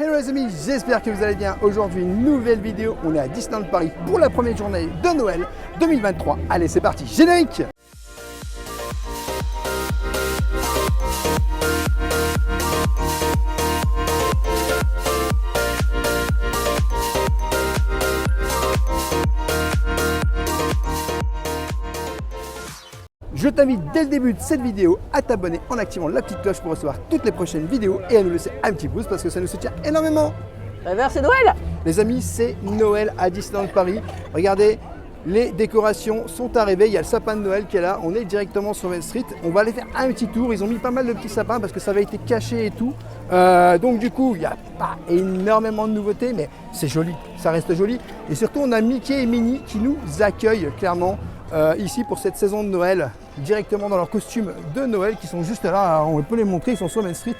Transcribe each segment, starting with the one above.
Hello les amis, j'espère que vous allez bien. Aujourd'hui, une nouvelle vidéo. On est à Disneyland Paris pour la première journée de Noël 2023. Allez, c'est parti, générique! Je t'invite dès le début de cette vidéo à t'abonner en activant la petite cloche pour recevoir toutes les prochaines vidéos et à nous laisser un petit pouce parce que ça nous soutient énormément. Rêveur, c'est Noël! Les amis, c'est Noël à Disneyland Paris. Regardez, les décorations sont arrivées. Il y a le sapin de Noël qui est là. On est directement sur Main Street. On va aller faire un petit tour. Ils ont mis pas mal de petits sapins parce que ça avait été caché et tout. Donc du coup, il n'y a pas énormément de nouveautés, mais c'est joli. Ça reste joli. Et surtout, on a Mickey et Minnie qui nous accueillent clairement ici pour cette saison de Noël, directement dans leurs costumes de Noël qui sont juste là. On peut les montrer, ils sont sur Main Street.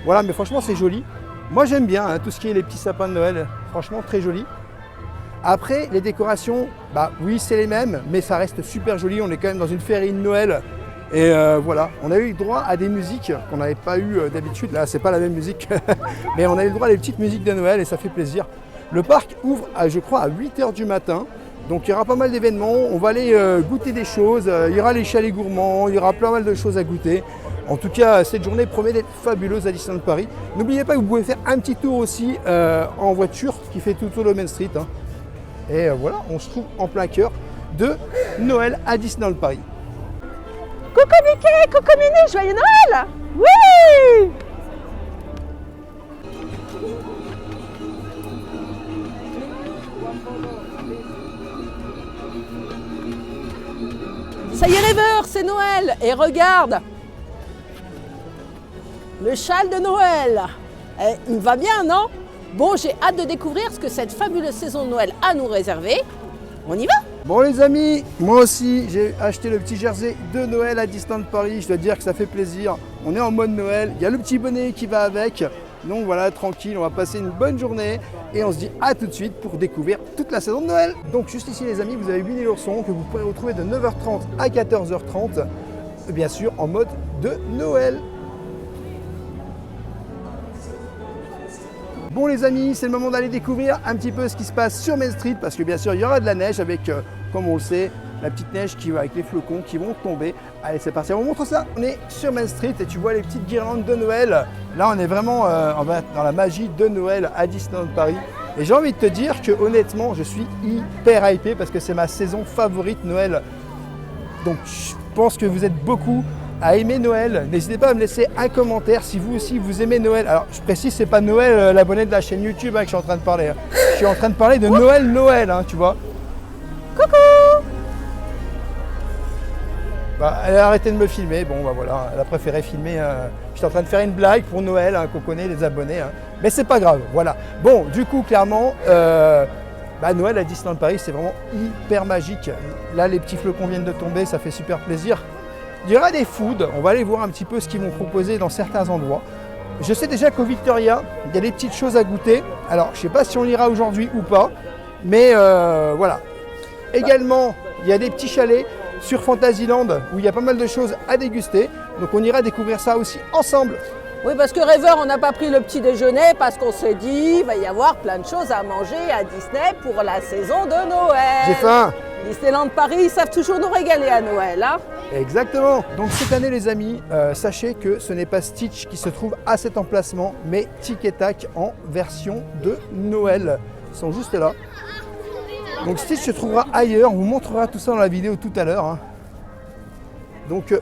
Voilà, mais franchement, c'est joli. Moi, j'aime bien tout ce qui est les petits sapins de Noël. Franchement, très joli. Après, les décorations, bah oui, c'est les mêmes, mais ça reste super joli. On est quand même dans une féerie de Noël. Et voilà, on a eu droit à des musiques qu'on n'avait pas eu d'habitude. Là, c'est pas la même musique, mais on a eu droit à des petites musiques de Noël et ça fait plaisir. Le parc ouvre, je crois, à 8 h du matin. Donc il y aura pas mal d'événements, on va aller goûter des choses, il y aura les chalets gourmands, il y aura plein mal de choses à goûter. En tout cas, cette journée promet d'être fabuleuse à Disneyland Paris. N'oubliez pas que vous pouvez faire un petit tour aussi en voiture qui fait tout autour de Main Street. Et voilà, on se trouve en plein cœur de Noël à Disneyland Paris. Coucou Mickey, coucou Minnie, joyeux Noël! Oui! Ça y est Rêveur, c'est Noël! Et regarde! Le châle de Noël! Il me va bien, non? Bon, j'ai hâte de découvrir ce que cette fabuleuse saison de Noël a nous réservé. On y va? Bon les amis, moi aussi j'ai acheté le petit jersey de Noël à Disneyland Paris. Je dois dire que ça fait plaisir. On est en mode Noël, il y a le petit bonnet qui va avec. Donc voilà, tranquille, on va passer une bonne journée et on se dit à tout de suite pour découvrir toute la saison de Noël. Donc juste ici les amis, vous avez Winnie l'ourson que vous pourrez retrouver de 9 h 30 à 14 h 30, bien sûr en mode de Noël. Bon les amis, c'est le moment d'aller découvrir un petit peu ce qui se passe sur Main Street parce que bien sûr il y aura de la neige avec, comme on le sait, la petite neige qui va avec les flocons qui vont tomber. Allez c'est parti, on vous montre ça. On est sur Main Street et tu vois les petites guirlandes de Noël. Là on est vraiment dans la magie de Noël à Disneyland Paris. Et j'ai envie de te dire que honnêtement je suis hyper hypé parce que c'est ma saison favorite Noël. Donc je pense que vous êtes beaucoup à aimer Noël. N'hésitez pas à me laisser un commentaire si vous aussi vous aimez Noël. Alors je précise, c'est pas Noël l'abonné de la chaîne YouTube que je suis en train de parler. Je suis en train de parler de Noël, tu vois. Coucou! Bah, elle a arrêté de me filmer, bon bah voilà, elle a préféré filmer. J'étais en train de faire une blague pour Noël, qu'on connaît les abonnés. Mais c'est pas grave, voilà. Bon, du coup, clairement, Noël à Disneyland Paris, c'est vraiment hyper magique. Là, les petits flocons viennent de tomber, ça fait super plaisir. Il y aura des foods, on va aller voir un petit peu ce qu'ils vont proposer dans certains endroits. Je sais déjà qu'au Victoria, il y a des petites choses à goûter. Alors, je ne sais pas si on ira aujourd'hui ou pas, mais voilà. Également, il y a des petits chalets sur Fantasyland où il y a pas mal de choses à déguster. Donc, on ira découvrir ça aussi ensemble. Oui, parce que Rêveur, on n'a pas pris le petit déjeuner parce qu'on s'est dit il va y avoir plein de choses à manger à Disney pour la saison de Noël. J'ai faim. Disneyland Paris, ils savent toujours nous régaler à Noël. Exactement. Donc cette année les amis, sachez que ce n'est pas Stitch qui se trouve à cet emplacement, mais Tic et Tac en version de Noël. Ils sont juste là. Donc Stitch se trouvera ailleurs, on vous montrera tout ça dans la vidéo tout à l'heure. Donc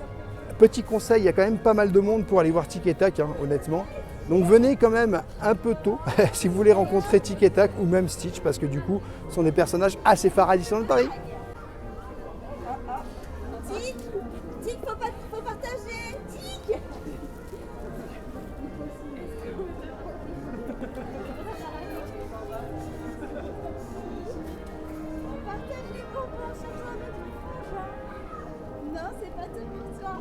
petit conseil, il y a quand même pas mal de monde pour aller voir Tic et Tac, honnêtement. Donc venez quand même un peu tôt si vous voulez rencontrer Tic et Tac ou même Stitch parce que du coup, ce sont des personnages assez phares à Disneyland Paris. Tic, faut partager. Tic. Partage les bonbons sur toi avec ton frangin. Non, c'est pas tout pour toi.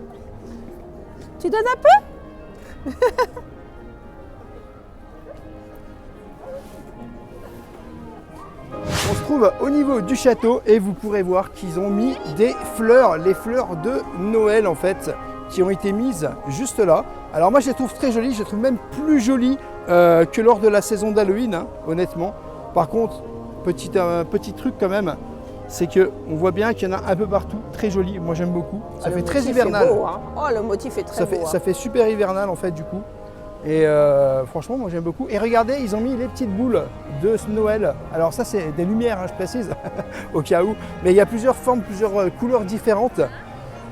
Tu donnes un peu? On se trouve au niveau du château et vous pourrez voir qu'ils ont mis des fleurs, les fleurs de Noël en fait, qui ont été mises juste là. Alors moi je les trouve très jolies, je les trouve même plus jolies que lors de la saison d'Halloween, hein, honnêtement. Par contre, petit truc quand même, c'est qu'on voit bien qu'il y en a un peu partout, très joli, moi j'aime beaucoup. Ça fait très hivernal. Beau, hein. Oh, le motif est très beau. Ça fait super hivernal en fait du coup. Et franchement, moi j'aime beaucoup. Et regardez, ils ont mis les petites boules de Noël. Alors ça c'est des lumières, hein, je précise, au cas où. Mais il y a plusieurs formes, plusieurs couleurs différentes.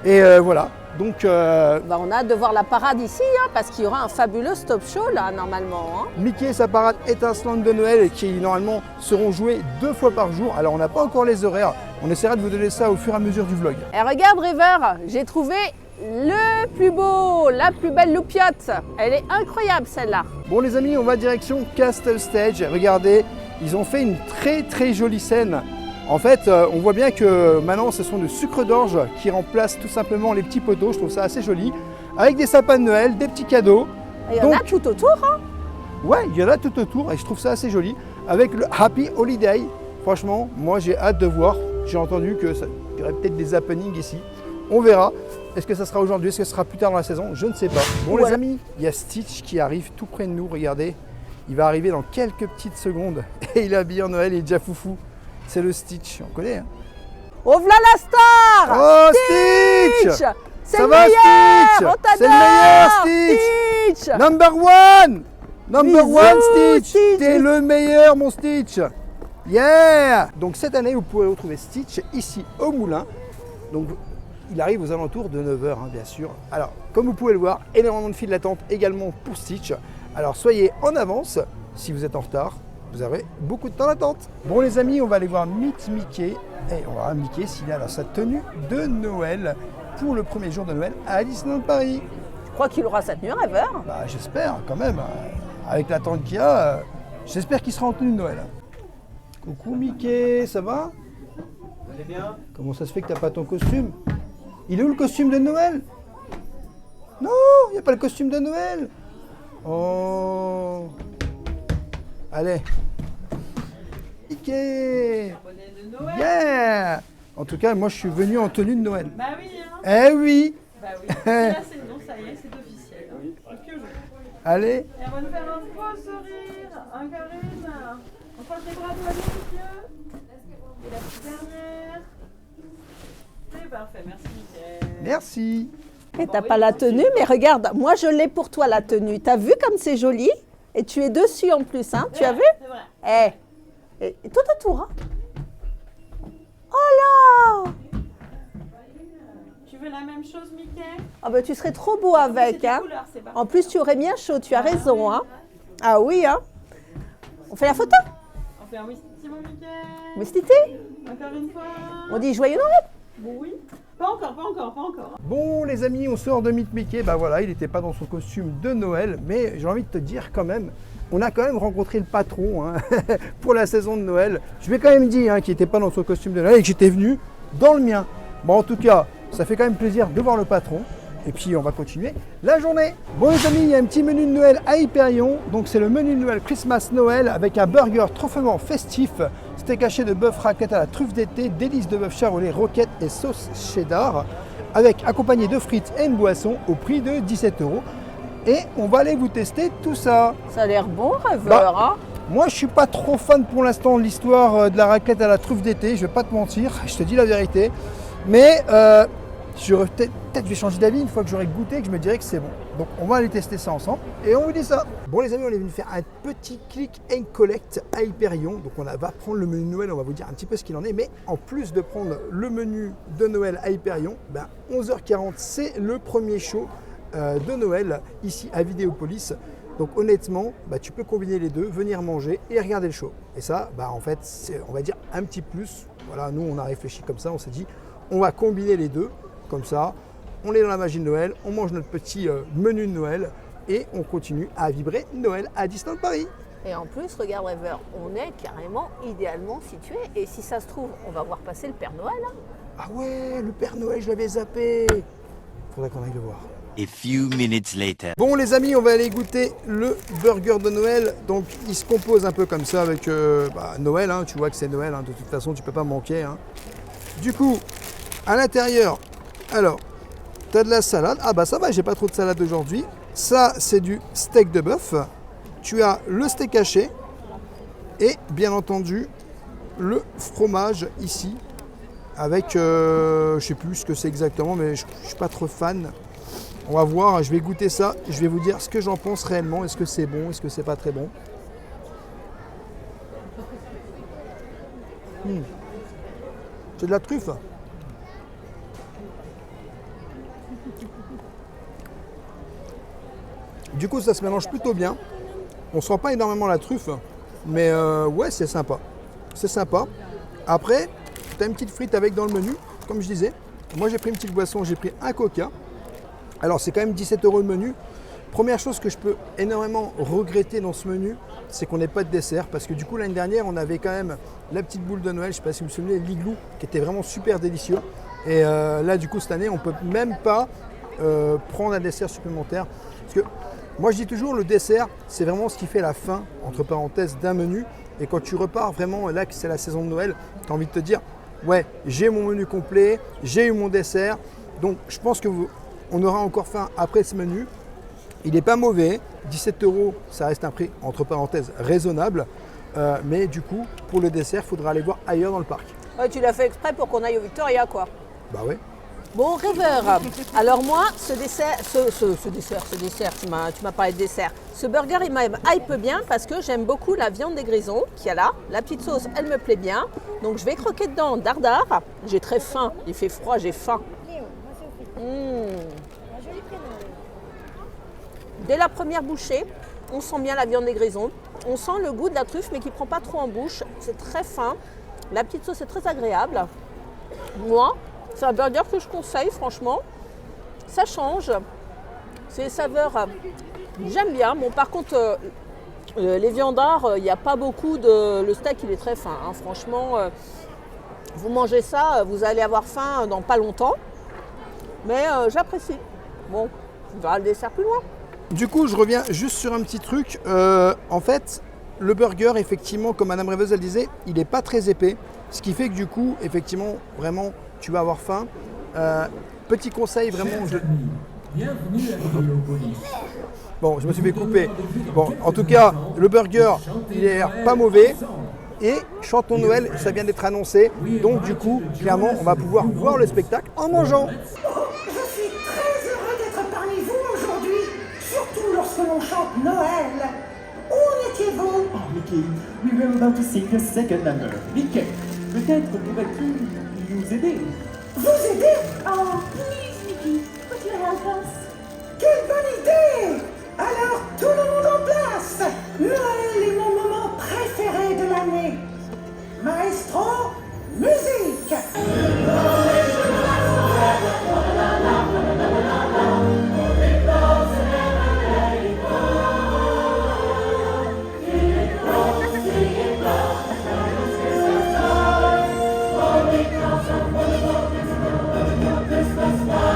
Et voilà. Donc, on a hâte de voir la parade ici, hein, parce qu'il y aura un fabuleux stop show là, normalement. Hein. Mickey et sa parade étincelante de Noël qui normalement seront joués 2 fois par jour. Alors on n'a pas encore les horaires, on essaiera de vous donner ça au fur et à mesure du vlog. Et regarde River, j'ai trouvé le plus beau, la plus belle loupiote. Elle est incroyable celle-là. Bon les amis, on va direction Castle Stage. Regardez, ils ont fait une très jolie scène. En fait, on voit bien que maintenant, ce sont de sucre d'orge qui remplacent tout simplement les petits poteaux. Je trouve ça assez joli. Avec des sapins de Noël, des petits cadeaux. Et il y en a tout autour. Hein. Ouais, il y en a tout autour et je trouve ça assez joli. Avec le Happy Holiday. Franchement, moi j'ai hâte de voir. J'ai entendu qu'il y aurait peut-être des happenings ici. On verra. Est-ce que ça sera aujourd'hui? Est-ce que ce sera plus tard dans la saison? Je ne sais pas. Bon les amis, il y a Stitch qui arrive tout près de nous. Regardez, il va arriver dans quelques petites secondes. Et il est habillé en Noël, il est déjà foufou. C'est le Stitch, on connaît. Hein. Oh, voilà la star! Oh, Stitch! C'est le meilleur! C'est le meilleur, Stitch! Number one! Number one, Stitch! T'es le meilleur, mon Stitch! Yeah! Donc cette année, vous pouvez retrouver Stitch ici au Moulin. Donc il arrive aux alentours de 9h, hein, bien sûr. Alors, comme vous pouvez le voir, énormément de files d'attente également pour Stitch. Alors soyez en avance si vous êtes en retard. Vous avez beaucoup de temps d'attente. Bon les amis, on va aller voir Meet Mickey. Et on va voir Mickey s'il a sa tenue de Noël pour le premier jour de Noël à Disneyland Paris. Je crois qu'il aura sa tenue Rêver. Bah j'espère quand même. Avec l'attente qu'il y a, j'espère qu'il sera en tenue de Noël. Coucou Mickey, ça va? Vous allez bien? Comment ça se fait que t'as pas ton costume? Il est où le costume de Noël? Non, il n'y a pas le costume de Noël. Oh. Allez. Mickey. Yeah. En tout cas, moi je suis venu en tenue de Noël. Bah oui, hein. Eh oui. Bah oui. C'est la saison, ça y est, c'est officiel. Allez. Et on va nous faire un beau sourire, un Karine. On croise les bras de Mickey. Et la petite dernière. C'est parfait, merci Mickey. Merci. Et t'as pas la tenue, mais regarde, moi je l'ai pour toi la tenue. T'as vu comme c'est joli? Et tu es dessus en plus, hein? Tu as vu? C'est vrai. Et tout autour, hein? Oh là! Tu veux la même chose, Mickey? Ah ben tu serais trop beau avec, hein? Couleur, c'est parfait. En plus tu aurais bien chaud, tu as raison, hein? Ah oui, hein? On fait la photo? On fait un Wistiti, mon Mickey. Wistiti? Encore une fois. On dit joyeux Noël? Bon, oui. Pas encore. Bon les amis, on sort de Meet Mickey. Bah voilà, il n'était pas dans son costume de Noël, mais j'ai envie de te dire quand même, on a quand même rencontré le patron hein, pour la saison de Noël. Je lui ai quand même dit hein, qu'il n'était pas dans son costume de Noël et que j'étais venu dans le mien. Bon en tout cas, ça fait quand même plaisir de voir le patron. Et puis on va continuer la journée. Bon les amis, il y a un petit menu de Noël à Hyperion. Donc c'est le menu de Noël Christmas Noël avec un burger trophément festif, steak haché de bœuf raclette à la truffe d'été, délices de bœuf charolais, roquette et sauce cheddar, avec accompagné de frites et une boisson au prix de 17 €. Et on va aller vous tester tout ça. Ça a l'air bon, Rêveur, hein? Moi je suis pas trop fan pour l'instant de l'histoire de la raclette à la truffe d'été, je vais pas te mentir, je te dis la vérité. Mais peut-être je vais changer d'avis une fois que j'aurai goûté, que je me dirai que c'est bon. Donc on va aller tester ça ensemble et on vous dit ça. Bon les amis, on est venu faire un petit click and collect à Hyperion. Donc on va prendre le menu Noël, on va vous dire un petit peu ce qu'il en est. Mais en plus de prendre le menu de Noël à Hyperion, 11h40 c'est le premier show de Noël ici à Vidéopolis. Donc honnêtement, tu peux combiner les deux, venir manger et regarder le show. Et ça, en fait, c'est, on va dire, un petit plus. Voilà, nous on a réfléchi comme ça, on s'est dit, on va combiner les deux, comme ça, on est dans la magie de Noël, on mange notre petit menu de Noël et on continue à vibrer Noël à Disneyland Paris. Et en plus, regarde Rêveur, on est carrément idéalement situé. Et si ça se trouve, on va voir passer le Père Noël. Hein. Ah ouais, le Père Noël, je l'avais zappé. Faudrait qu'on aille le voir. A few minutes later. Bon les amis, on va aller goûter le burger de Noël. Donc il se compose un peu comme ça avec Noël, hein. Tu vois que c'est Noël, hein. De toute façon tu peux pas manquer. Hein. Du coup, à l'intérieur, alors, Tu as de la salade. Ah bah ça va, j'ai pas trop de salade aujourd'hui. Ça, c'est du steak de bœuf. Tu as le steak haché. Et bien entendu, le fromage ici. Avec, je sais plus ce que c'est exactement, mais je suis pas trop fan. On va voir, je vais goûter ça. Je vais vous dire ce que j'en pense réellement. Est-ce que c'est bon, est-ce que c'est pas très bon. C'est de la truffe. Du coup, ça se mélange plutôt bien. On sent pas énormément la truffe, mais ouais, c'est sympa. C'est sympa. Après, tu as une petite frite avec dans le menu, comme je disais. Moi, j'ai pris une petite boisson, j'ai pris un coca. Alors, c'est quand même 17 € le menu. Première chose que je peux énormément regretter dans ce menu, c'est qu'on n'ait pas de dessert. Parce que du coup, l'année dernière, on avait quand même la petite boule de Noël, je ne sais pas si vous vous souvenez, l'igloo, qui était vraiment super délicieux. Et là, du coup, cette année, on ne peut même pas prendre un dessert supplémentaire. Parce que moi, je dis toujours, le dessert, c'est vraiment ce qui fait la fin, entre parenthèses, d'un menu. Et quand tu repars vraiment, là, que c'est la saison de Noël, tu as envie de te dire, ouais, j'ai mon menu complet, j'ai eu mon dessert. Donc, je pense qu'on aura encore faim après ce menu. Il n'est pas mauvais, 17 €, ça reste un prix, entre parenthèses, raisonnable. Mais du coup, pour le dessert, il faudra aller voir ailleurs dans le parc. Ouais, tu l'as fait exprès pour qu'on aille au Victoria, quoi. Bah ouais. Bon, rêveur. Alors moi, ce dessert, tu m'as parlé de dessert. Ce burger, il hype bien parce que j'aime beaucoup la viande des grisons qu'il y a là. La petite sauce, elle me plaît bien. Donc je vais croquer dedans dardard. J'ai très faim, il fait froid, j'ai faim. Dès la première bouchée, on sent bien la viande des grisons. On sent le goût de la truffe, mais qui ne prend pas trop en bouche. C'est très fin. La petite sauce est très agréable. Moi, c'est un burger que je conseille, franchement. Ça change. C'est des saveurs, j'aime bien. Bon, par contre, les viandards, il n'y a pas beaucoup de... Le steak, il est très fin. Hein. Franchement, vous mangez ça, vous allez avoir faim dans pas longtemps. Mais j'apprécie. Bon, on verra le dessert plus loin. Du coup, je reviens juste sur un petit truc. En fait, le burger, effectivement, comme Madame Rêveuse, elle disait, il n'est pas très épais. Ce qui fait que du coup, effectivement, vraiment, tu vas avoir faim. Petit conseil, vraiment... Bienvenue à Vidéopolis. Bon, je me suis fait couper. Bon, en tout cas, le burger, il est pas mauvais. Et Chantons Noël, ça vient d'être annoncé. Donc, du coup, clairement, on va pouvoir voir le spectacle en mangeant. Je suis très heureux d'être parmi vous aujourd'hui, surtout lorsque l'on chante Noël. Où étiez-vous? Oh, Mickey, we were about to sing a second number. Mickey, peut-être pourrais-tu nous aider? Vous aider? Oh, please, Mickey, could you help us? Quelle bonne idée! Alors, tout le monde en place! Noël est mon moment préféré de l'année. Maestro, musique! Christmas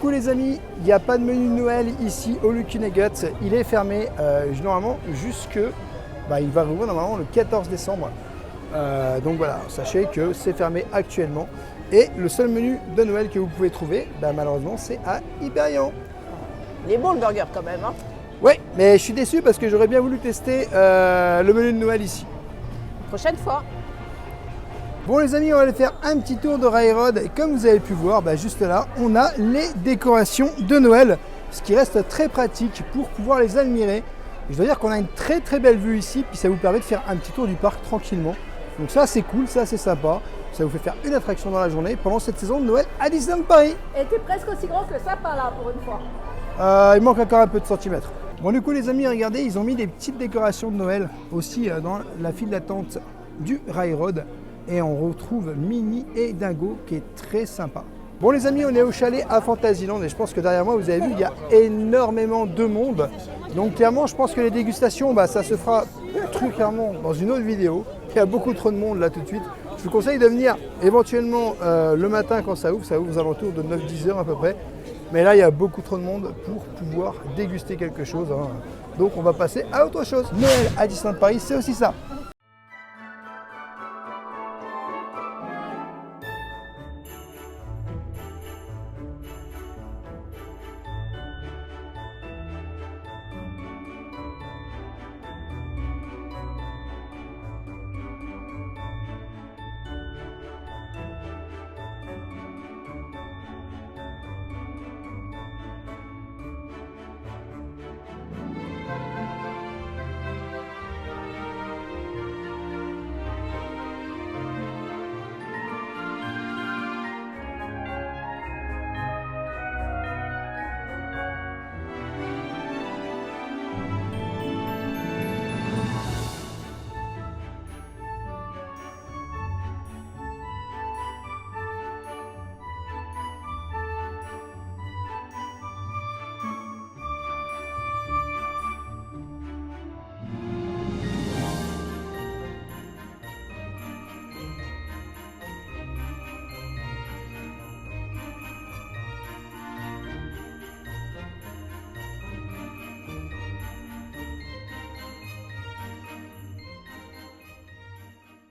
coup les amis, il n'y a pas de menu de Noël ici au Lucky Nuggets. Il est fermé normalement jusque... il va rouvrir normalement le 14 décembre. Donc voilà, sachez que c'est fermé actuellement. Et le seul menu de Noël que vous pouvez trouver, malheureusement, c'est à Hyperion. Il est bon le burger quand même. Hein. Ouais, mais je suis déçu parce que j'aurais bien voulu tester le menu de Noël ici. Prochaine fois. Bon les amis, on va aller faire un petit tour de Railroad. Et comme vous avez pu voir, juste là, on a les décorations de Noël. Ce qui reste très pratique pour pouvoir les admirer. Je dois dire qu'on a une très très belle vue ici. Puis ça vous permet de faire un petit tour du parc tranquillement. Donc ça c'est cool, ça c'est sympa. Ça vous fait faire une attraction dans la journée pendant cette saison de Noël à Disneyland Paris. Et t'es presque aussi grand que le sapin là pour une fois. Il manque encore un peu de centimètres. Bon du coup les amis, regardez, ils ont mis des petites décorations de Noël aussi dans la file d'attente du Railroad. Et on retrouve Minnie et Dingo qui est très sympa. Bon les amis, on est au chalet à Fantasyland et je pense que derrière moi, vous avez vu, il y a énormément de monde. Donc clairement, je pense que les dégustations, ça se fera très clairement dans une autre vidéo. Il y a beaucoup trop de monde là tout de suite. Je vous conseille de venir éventuellement le matin quand ça ouvre aux alentours de 9-10 heures à peu près. Mais là, il y a beaucoup trop de monde pour pouvoir déguster quelque chose. Hein. Donc on va passer à autre chose. Noël à Disneyland Paris, c'est aussi ça.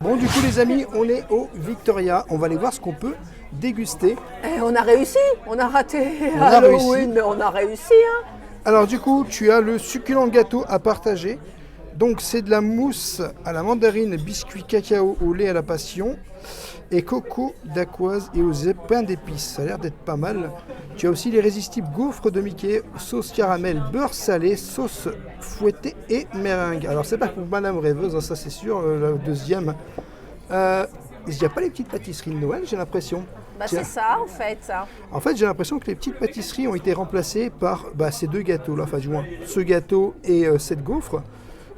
Bon du coup les amis, on est au Victoria, on va aller voir ce qu'on peut déguster. On a réussi, on a raté On a Halloween, réussi. mais on a réussi. Hein. Alors du coup, tu as le succulent gâteau à partager. Donc c'est de la mousse à la mandarine, biscuit cacao au lait à la passion et coco d'aquoise et aux pains d'épices. Ça a l'air d'être pas mal. Tu as aussi les résistibles gaufres de Mickey, sauce caramel, beurre salé, sauce fouettée et meringue. Alors c'est pas pour Madame Rêveuse, hein, ça c'est sûr, la deuxième. Il n'y a pas les petites pâtisseries de Noël, j'ai l'impression. C'est ça en fait. Ça. En fait, j'ai l'impression que les petites pâtisseries ont été remplacées par ces deux gâteaux-là, enfin du moins ce gâteau et cette gaufre.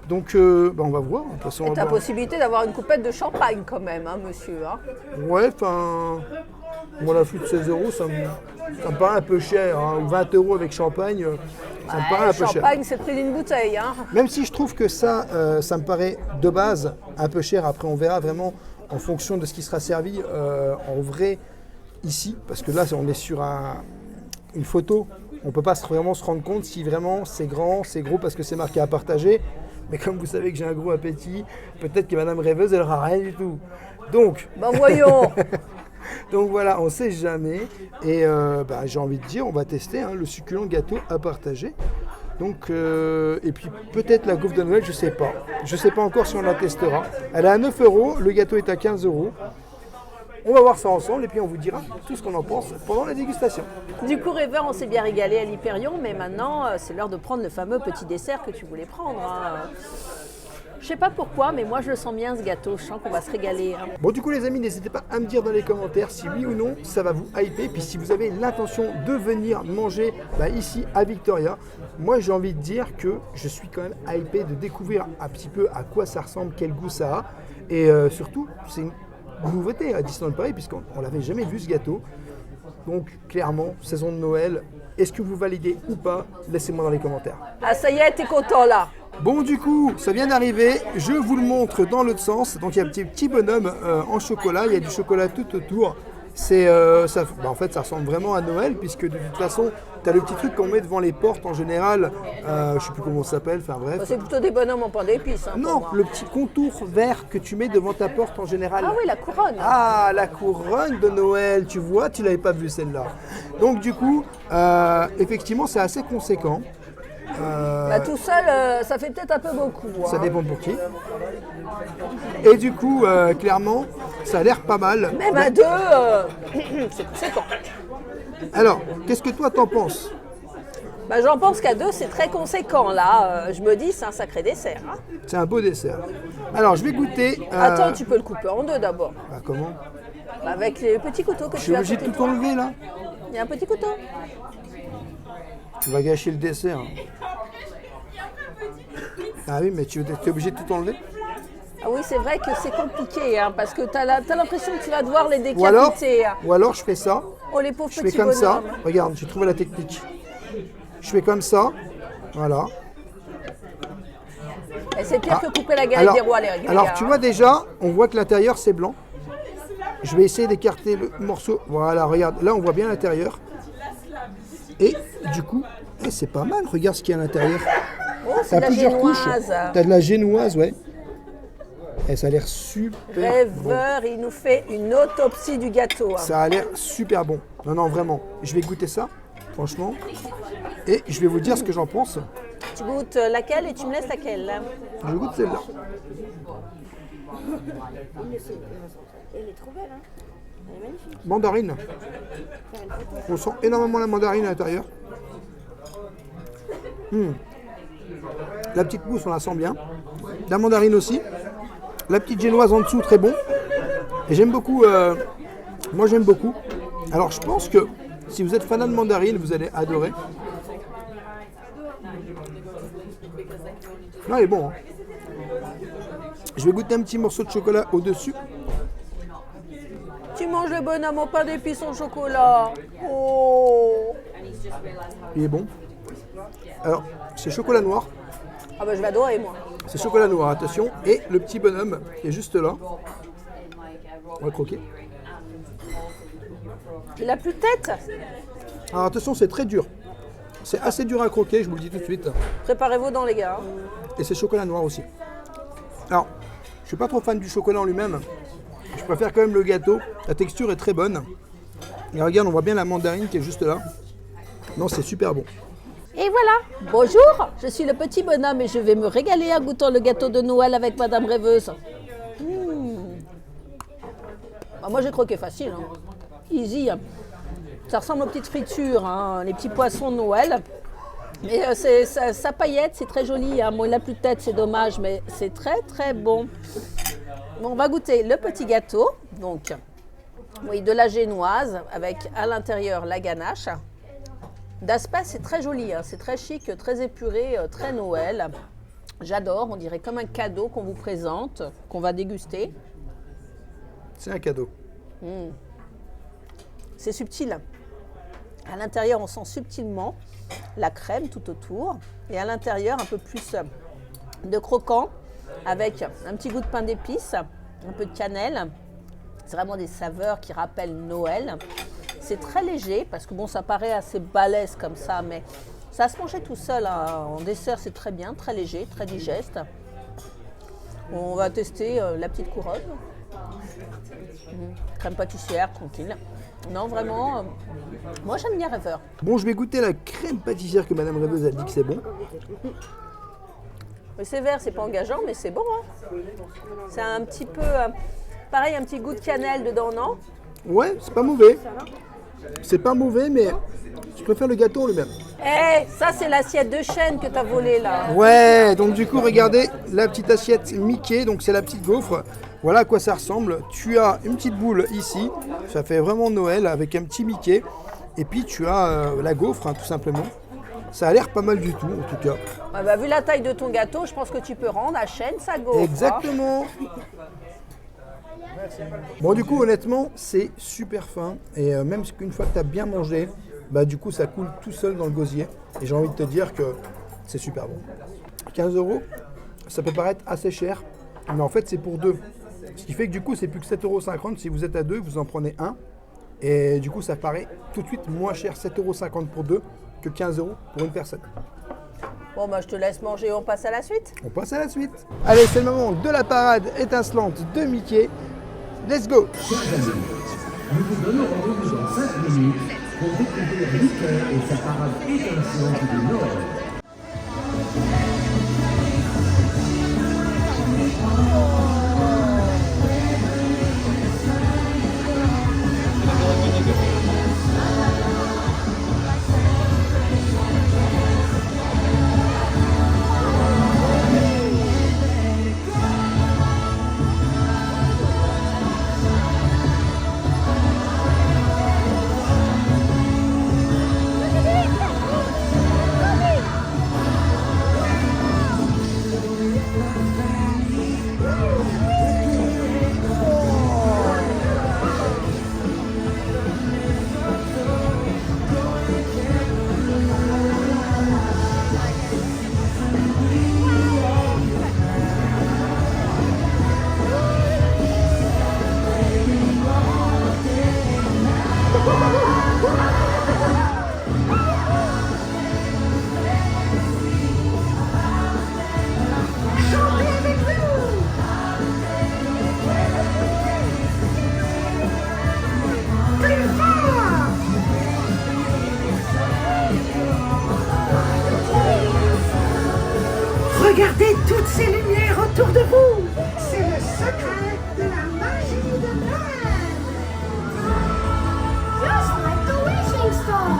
Donc on va voir. De toute façon, Et tu as possibilité d'avoir une coupette de champagne quand même, hein, monsieur. Hein. Ouais, enfin, moi la flûte de 16 €, ça me paraît un peu cher. Hein, ou 20 € avec champagne, ça me paraît un peu cher. Champagne, c'est le prix d'une bouteille. Hein. Même si je trouve que ça me paraît de base un peu cher. Après, on verra vraiment en fonction de ce qui sera servi en vrai ici. Parce que là, on est sur une photo. On ne peut pas vraiment se rendre compte si vraiment c'est grand, c'est gros parce que c'est marqué à partager. Mais comme vous savez que j'ai un gros appétit, peut-être que Madame Rêveuse, elle n'aura rien du tout. Donc, voyons. Donc voilà, on ne sait jamais. Et j'ai envie de dire, on va tester le succulent gâteau à partager. Donc, et puis peut-être la gaufre de Noël, je ne sais pas. Je ne sais pas encore si on la testera. Elle est à 9 €, le gâteau est à 15 €. On va voir ça ensemble et puis on vous dira tout ce qu'on en pense pendant la dégustation. Du coup, rêveur, on s'est bien régalé à l'Hyperion, mais maintenant, c'est l'heure de prendre le fameux petit dessert que tu voulais prendre. Hein. Je sais pas pourquoi, mais moi je le sens bien ce gâteau, je sens qu'on va se régaler. Hein. Bon du coup les amis, n'hésitez pas à me dire dans les commentaires si oui ou non ça va vous hyper. Puis si vous avez l'intention de venir manger ici à Victoria, moi j'ai envie de dire que je suis quand même hypé de découvrir un petit peu à quoi ça ressemble, quel goût ça a. Et surtout, c'est une nouveauté à Disneyland Paris puisqu'on ne l'avait jamais vu ce gâteau. Donc clairement, saison de Noël, est-ce que vous validez ou pas? Laissez-moi dans les commentaires. Ah ça y est, t'es content là? Bon du coup, ça vient d'arriver, je vous le montre dans l'autre sens. Donc il y a un petit bonhomme en chocolat, il y a du chocolat tout autour. En fait, ça ressemble vraiment à Noël, puisque de toute façon, tu as le petit truc qu'on met devant les portes en général. Je ne sais plus comment ça s'appelle, enfin bref. C'est plutôt des bonhommes en pain d'épices. Hein, pour Non, moi. le petit contour vert que tu mets devant ta porte en général. Ah oui, la couronne. Ah, la couronne de Noël, tu vois, tu l'avais pas vue celle-là. Donc du coup, effectivement, c'est assez conséquent. Bah, tout seul, ça fait peut-être un peu beaucoup. Ça hein. dépend pour qui. Et du coup, clairement, ça a l'air pas mal. Même à deux, c'est conséquent. Alors, qu'est-ce que toi t'en penses? Bah, j'en pense qu'à deux, c'est très conséquent. Là, je me dis, c'est un sacré dessert. Hein. C'est un beau dessert. Alors, je vais goûter. Attends, tu peux le couper en deux d'abord. Bah, comment? Bah, avec les petits couteaux que Je tu suis as à obligé de côté tout toi. enlever là. Il y a un petit couteau. Tu vas gâcher le dessert. Ah oui, mais tu es obligé de tout enlever? Ah oui, c'est vrai que c'est compliqué, hein, parce que tu as l'impression que tu vas devoir les Ou alors, décapiter. hein. je fais ça. Oh, les pauvres Je fais petits comme ça. bonhommes. Regarde, j'ai trouvé la technique. Je fais comme ça. Voilà. Et c'est pire Ah, que couper la galette des rois, les gars. alors, tu vois déjà, on voit que l'intérieur c'est blanc. Je vais essayer d'écarter le morceau. Voilà, regarde, là on voit bien l'intérieur. Et du coup, c'est pas mal. Regarde ce qu'il y a à l'intérieur. Oh, c'est T'as de la plusieurs couches. génoise. T'as de la génoise, ouais. Et ça a l'air super bon. Rêveur, il nous fait une autopsie du gâteau. hein. Ça a l'air super bon. Non, non, vraiment. Je vais goûter ça, franchement. Et je vais vous dire ce que j'en pense. Tu goûtes laquelle et tu me laisses laquelle hein. Je goûte celle-là. Elle est trop belle, hein. Elle est magnifique. Mandarine. On sent énormément la mandarine à l'intérieur. La petite mousse, on la sent bien. La mandarine aussi. La petite génoise en dessous, très bon. Et j'aime beaucoup. Moi, j'aime beaucoup. Alors, je pense que si vous êtes fan de mandarine, vous allez adorer. Non, il est bon. Hein. Je vais goûter un petit morceau de chocolat au-dessus. Tu manges le bonhomme au pain d'épices au chocolat. Oh. Il est bon. Alors, c'est chocolat noir. Ah bah je vais adorer moi. C'est chocolat noir, attention. Et le petit bonhomme qui est juste là. On va le croquer. Il a plus de tête. Alors attention, c'est très dur. C'est assez dur à croquer, je vous le dis tout de suite. Préparez-vos dents les gars. Et c'est chocolat noir aussi. Alors, je suis pas trop fan du chocolat en lui-même. Je préfère quand même le gâteau. La texture est très bonne. Et regarde, on voit bien la mandarine qui est juste là. Non, c'est super bon. Et voilà, bonjour, je suis le petit bonhomme et je vais me régaler en goûtant le gâteau de Noël avec Madame Rêveuse. Bah, moi j'ai croqué facile, hein. Easy. Ça ressemble aux petites fritures, hein, les petits poissons de Noël. Mais ça paillette, c'est très joli. Hein. Bon, il n'a plus de tête, c'est dommage, mais c'est très très bon. Bon, on va goûter le petit gâteau. Donc, oui, de la génoise avec à l'intérieur la ganache. D'aspect, c'est très joli, hein. C'est très chic, très épuré, très Noël. J'adore, on dirait comme un cadeau qu'on vous présente, qu'on va déguster. C'est un cadeau. C'est subtil. À l'intérieur, on sent subtilement la crème tout autour. Et à l'intérieur, un peu plus de croquant avec un petit goût de pain d'épices, un peu de cannelle. C'est vraiment des saveurs qui rappellent Noël. C'est très léger parce que bon, ça paraît assez balèze comme ça, mais ça se mangeait tout seul. Hein. En dessert, c'est très bien, très léger, très digeste. On va tester la petite couronne. Crème pâtissière, tranquille. Non, vraiment, moi j'aime bien Rêveur. Bon, je vais goûter la crème pâtissière que Madame Rêveuse a dit que c'est bon. Mais c'est vert, c'est pas engageant, mais c'est bon. Hein. C'est un petit peu, pareil, un petit goût de cannelle dedans, non? Ouais, c'est pas mauvais. C'est pas mauvais, mais je préfère le gâteau en lui-même. Eh, ça c'est l'assiette de chêne que t'as volée là. Ouais, donc du coup, regardez la petite assiette Mickey, donc c'est la petite gaufre. Voilà à quoi ça ressemble. Tu as une petite boule ici, ça fait vraiment Noël avec un petit Mickey. Et puis tu as la gaufre, hein, tout simplement. Ça a l'air pas mal du tout, en tout cas. Ah bah, vu la taille de ton gâteau, je pense que tu peux rendre à chêne sa gaufre. Exactement. Bon, du coup, honnêtement, c'est super fin. Et même qu'une fois que tu as bien mangé, bah, du coup, ça coule tout seul dans le gosier. Et j'ai envie de te dire que c'est super bon. 15 €, ça peut paraître assez cher, mais en fait, c'est pour deux. Ce qui fait que du coup, c'est plus que 7,50 €. Si vous êtes à deux, vous en prenez un. Et du coup, ça paraît tout de suite moins cher, 7,50 € pour deux, que 15 € pour une personne. Bon, bah, je te laisse manger, on passe à la suite. On passe à la suite. Allez, c'est le moment de la parade étincelante de Mickey. Let's go! Nous vous donnons rendez-vous dans 5 minutes pour découvrir Mickey et sa parade étincelante de Noël. Regardez toutes ces lumières autour de vous. C'est le secret de la magie de Noël. Just like the wishing stone.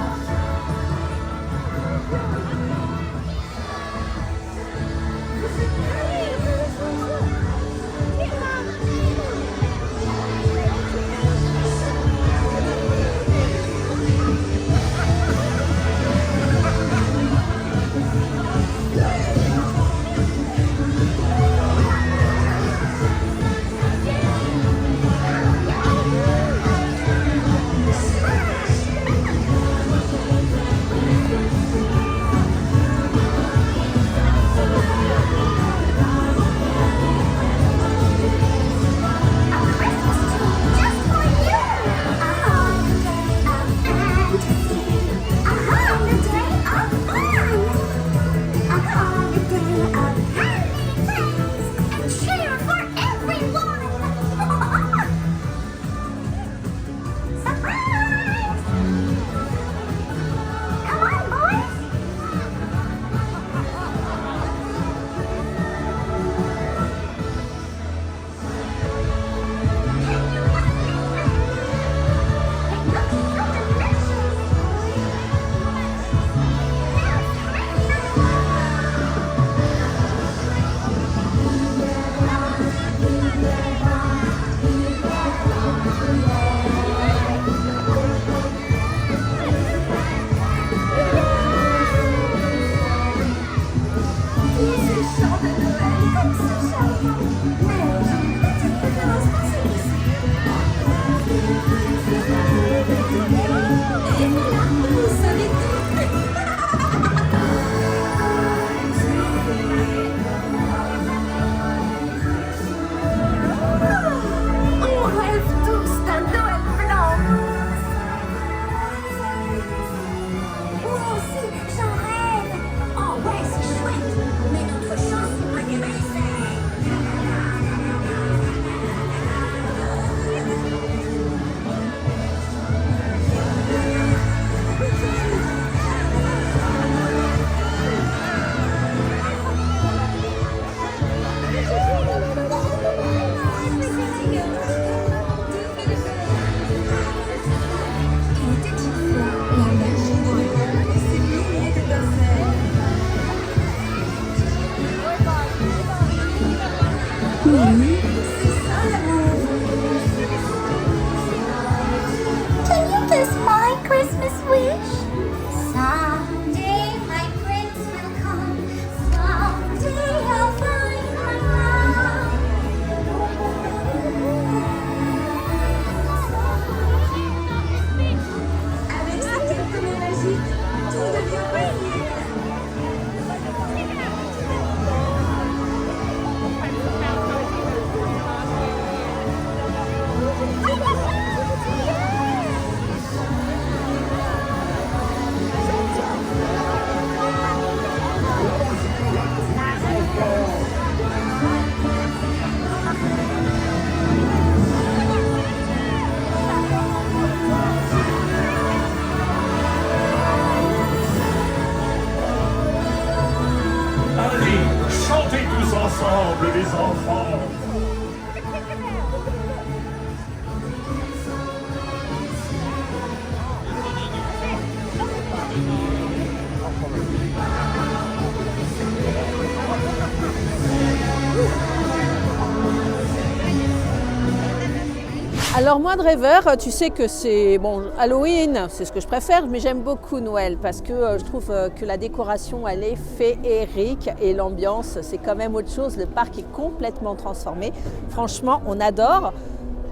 Alors moi de rêveur, tu sais que c'est bon Halloween, c'est ce que je préfère, mais j'aime beaucoup Noël parce que je trouve que la décoration elle est féerique et l'ambiance c'est quand même autre chose. Le parc est complètement transformé. Franchement, on adore.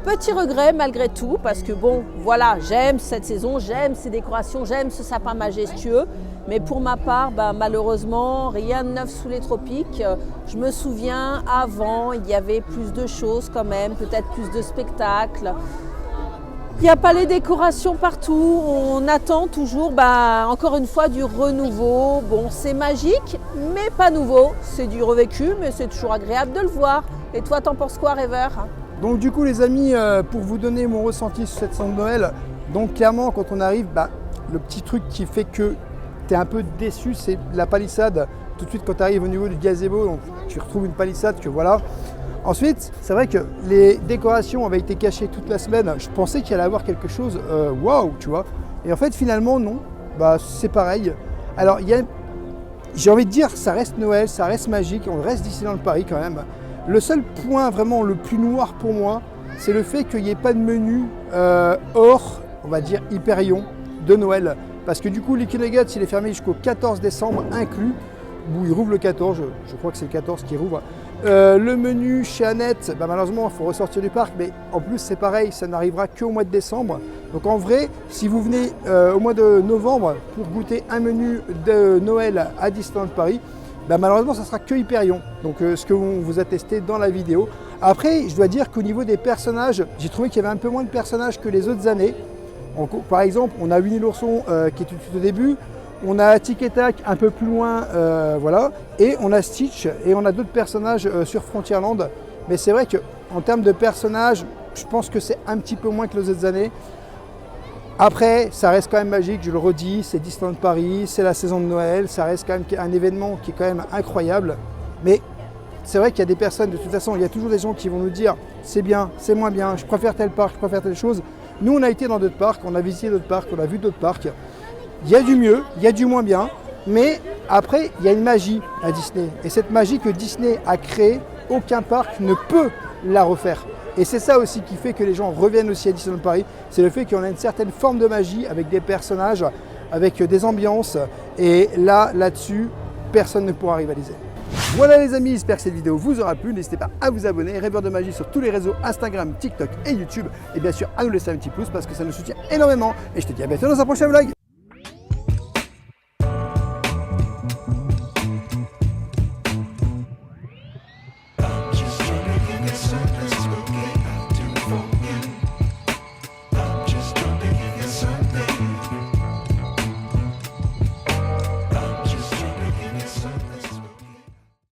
Petit regret malgré tout parce que bon voilà, j'aime cette saison, j'aime ces décorations, j'aime ce sapin majestueux. Mais pour ma part, malheureusement, rien de neuf sous les tropiques. Je me souviens, avant, il y avait plus de choses quand même, peut-être plus de spectacles. Il n'y a pas les décorations partout. On attend toujours, encore une fois, du renouveau. Bon, c'est magique, mais pas nouveau. C'est du revécu, mais c'est toujours agréable de le voir. Et toi, t'en penses quoi, Rêveur? Donc du coup les amis, pour vous donner mon ressenti sur cette saison de Noël, donc clairement quand on arrive, le petit truc qui fait que tu es un peu déçu, c'est la palissade. Tout de suite quand tu arrives au niveau du gazebo, donc, tu retrouves une palissade que voilà. Ensuite, c'est vrai que les décorations avaient été cachées toute la semaine. Je pensais qu'il allait y avoir quelque chose, waouh, tu vois. Et en fait finalement non, c'est pareil. Alors j'ai envie de dire, ça reste Noël, ça reste magique, on reste Disneyland Paris quand même. Le seul point vraiment le plus noir pour moi, c'est le fait qu'il n'y ait pas de menu hors, on va dire, Hyperion de Noël. Parce que du coup, Liquid Nuggets, il est fermé jusqu'au 14 décembre inclus. Où il rouvre le 14, je crois que c'est le 14 qui rouvre. Le menu chez Annette, malheureusement, il faut ressortir du parc. Mais en plus, c'est pareil, ça n'arrivera qu'au mois de décembre. Donc en vrai, si vous venez au mois de novembre pour goûter un menu de Noël à Disneyland Paris, malheureusement, ça sera que Hyperion, donc ce que on vous a testé dans la vidéo. Après, je dois dire qu'au niveau des personnages, j'ai trouvé qu'il y avait un peu moins de personnages que les autres années. Par exemple, on a Winnie l'ourson qui est tout au début, on a Tic et Tac un peu plus loin, voilà, et on a Stitch et on a d'autres personnages sur Frontierland. Mais c'est vrai qu'en termes de personnages, je pense que c'est un petit peu moins que les autres années. Après, ça reste quand même magique, je le redis, c'est Disneyland Paris, c'est la saison de Noël, ça reste quand même un événement qui est quand même incroyable. Mais c'est vrai qu'il y a des personnes, de toute façon, il y a toujours des gens qui vont nous dire c'est bien, c'est moins bien, je préfère tel parc, je préfère telle chose. Nous, on a été dans d'autres parcs, on a visité d'autres parcs, on a vu d'autres parcs. Il y a du mieux, il y a du moins bien, mais après, il y a une magie à Disney. Et cette magie que Disney a créée, aucun parc ne peut la refaire. Et c'est ça aussi qui fait que les gens reviennent aussi à Disneyland Paris, c'est le fait qu'on a une certaine forme de magie avec des personnages, avec des ambiances, et là-dessus, personne ne pourra rivaliser. Voilà les amis, j'espère que cette vidéo vous aura plu, n'hésitez pas à vous abonner, Rêveur de Magie sur tous les réseaux Instagram, TikTok et YouTube, et bien sûr à nous laisser un petit pouce parce que ça nous soutient énormément, et je te dis à bientôt dans un prochain vlog. Just trying to get some